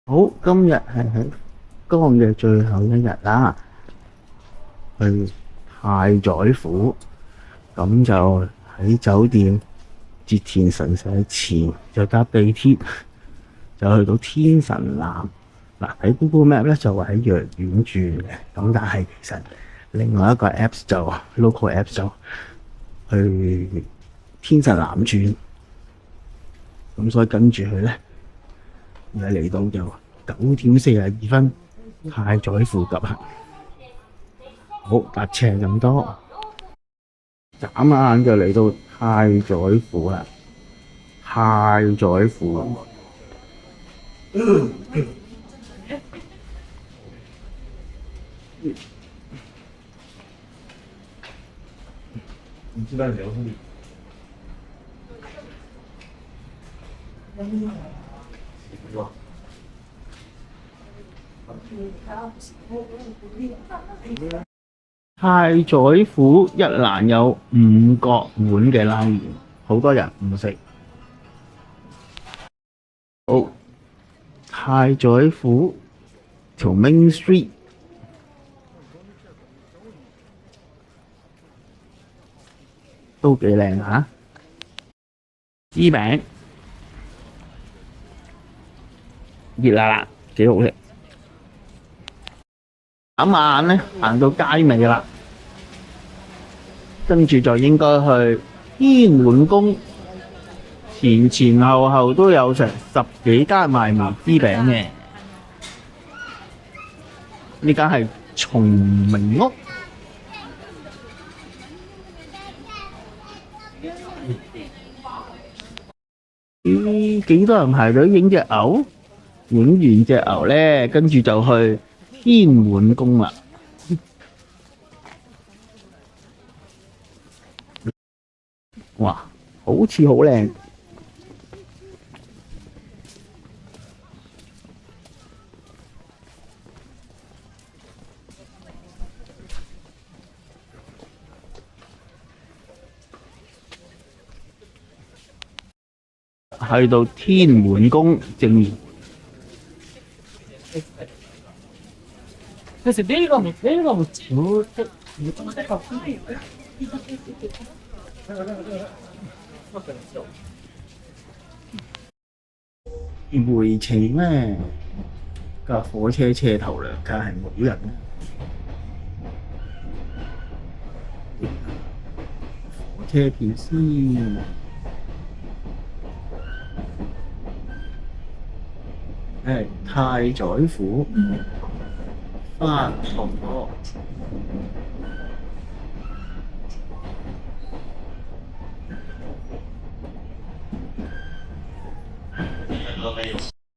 好，今日係喺江嘅最後一日啦，去太宰府，咁就喺酒店接天神社前就搭地鐵，就去到天神南。嗱，喺 Google Map 咧就話喺藥丸住嘅，咁但係其實另外一個 Apps 就 Local Apps 就去天神南轉，咁所以跟住佢咧，而家嚟到就9:42，太宰府急行。好，搭車咁多，眨眼就嚟到太宰府啦。太宰府，唔知道你聊什麼。太宰府一蘭有5角碗嘅拉麵，好多人唔食。好，太宰府條 Main Street 都幾靚嚇，芝餅熱辣辣，幾好食。眨眼咧行到街尾啦，跟住就應該去天滿宮，前前後後都有成10幾間賣麵芝餅嘅。呢間係松明屋，幾多人排隊影隻牛，影完隻牛咧，跟住就去天滿宮啦。哇，好似好靚。去到天滿宮正面。그래서 내일가면回程咧架火車車頭兩架係冇人，火車票先。太宰府返銅鑼。